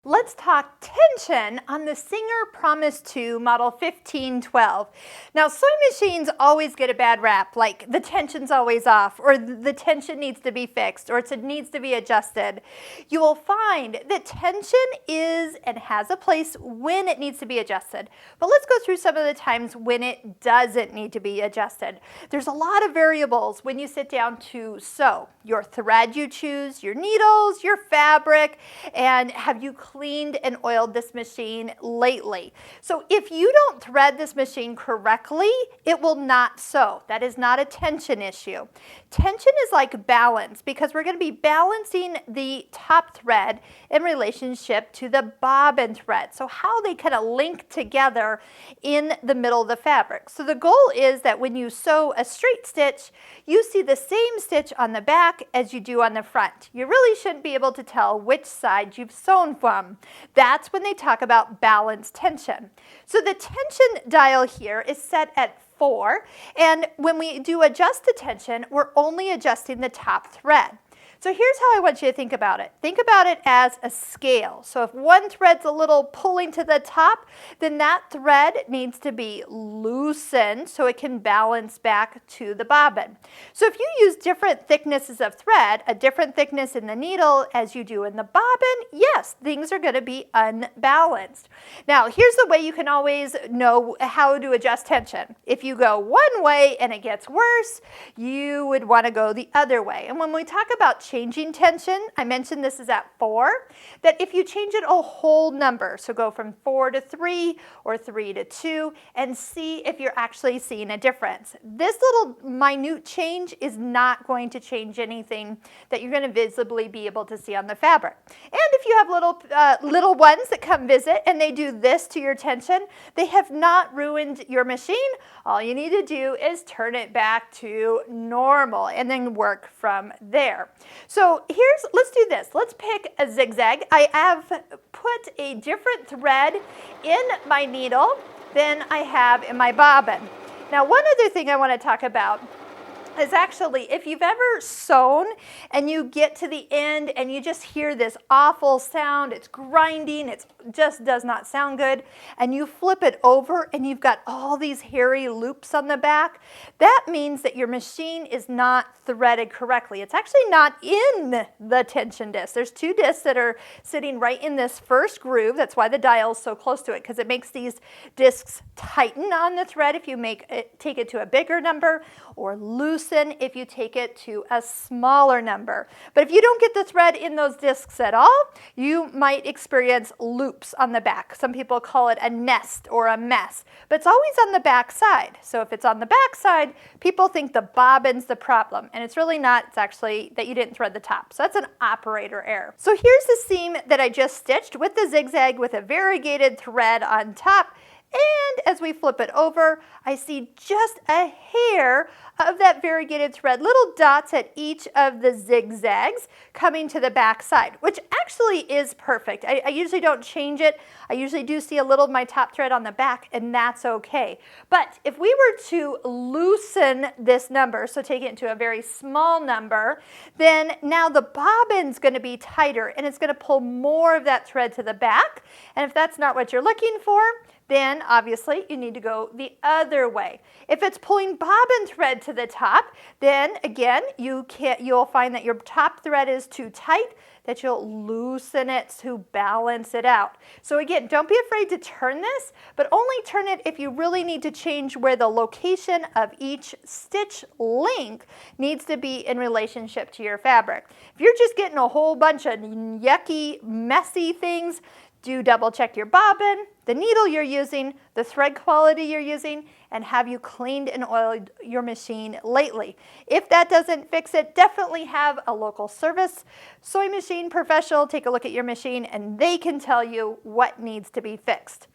Let's talk tension on the Singer Promise 2 Model 1512. Now, sewing machines always get a bad rap, like the tension's always off, or the tension needs to be fixed, or it needs to be adjusted. You will find that tension is and has a place when it needs to be adjusted. But let's go through some of the times when it doesn't need to be adjusted. There's a lot of variables when you sit down to sew. Your thread you choose, your needles, your fabric, and have you cleaned and oiled this machine lately? So if you don't thread this machine correctly, it will not sew. That is not a tension issue. Tension is like balance because we're going to be balancing the top thread in relationship to the bobbin thread. So how they kind of link together in the middle of the fabric. So the goal is that when you sew a straight stitch, you see the same stitch on the back as you do on the front. You really shouldn't be able to tell which side you've sewn from. That's when they talk about balance tension. So the tension dial here is set at 4, and when we do adjust the tension, we're only adjusting the top thread. So here's how I want you to think about it. Think about it as a scale. So if one thread's a little pulling to the top, then that thread needs to be loosened so it can balance back to the bobbin. So if you use different thicknesses of thread, a different thickness in the needle as you do in the bobbin, yes, things are going to be unbalanced. Now, here's the way you can always know how to adjust tension. If you go one way and it gets worse, you would want to go the other way. And when we talk about changing tension, I mentioned this is at 4, that if you change it a whole number, so go from 4 to 3 or 3 to 2 and see if you're actually seeing a difference. This little minute change is not going to change anything that you're going to visibly be able to see on the fabric. And if you have little ones that come visit and they do this to your tension, they have not ruined your machine. All you need to do is turn it back to normal and then work from there. So let's do this. Let's pick a zigzag. I have put a different thread in my needle than I have in my bobbin. Now, one other thing I want to talk about is actually if you've ever sewn and you get to the end and you just hear this awful sound, it's grinding, it just does not sound good, and you flip it over and you've got all these hairy loops on the back, that means that your machine is not threaded correctly. It's actually not in the tension disc. There's 2 discs that are sitting right in this first groove. That's why the dial is so close to it, because it makes these discs tighten on the thread if you take it to a bigger number, or loosen if you take it to a smaller number. But if you don't get the thread in those discs at all, you might experience loops on the back. Some people call it a nest or a mess, but it's always on the back side. So if it's on the back side, people think the bobbin's the problem, and it's really not. It's actually that you didn't thread the top. So that's an operator error. So here's the seam that I just stitched with the zigzag with a variegated thread on top. And as we flip it over, I see just a hair of that variegated thread, little dots at each of the zigzags coming to the back side, which actually is perfect. I usually don't change it. I usually do see a little of my top thread on the back, and that's okay. But if we were to loosen this number, so take it into a very small number, then now the bobbin's going to be tighter, and it's going to pull more of that thread to the back. And if that's not what you're looking for, then obviously you need to go the other way. If it's pulling bobbin thread to the top, then again, you'll find that your top thread is too tight, that you'll loosen it to balance it out. So again, don't be afraid to turn this, but only turn it if you really need to change where the location of each stitch length needs to be in relationship to your fabric. If you're just getting a whole bunch of yucky, messy things, do double check your bobbin, the needle you're using, the thread quality you're using, and have you cleaned and oiled your machine lately. If that doesn't fix it, definitely have a local service sewing machine professional take a look at your machine, and they can tell you what needs to be fixed.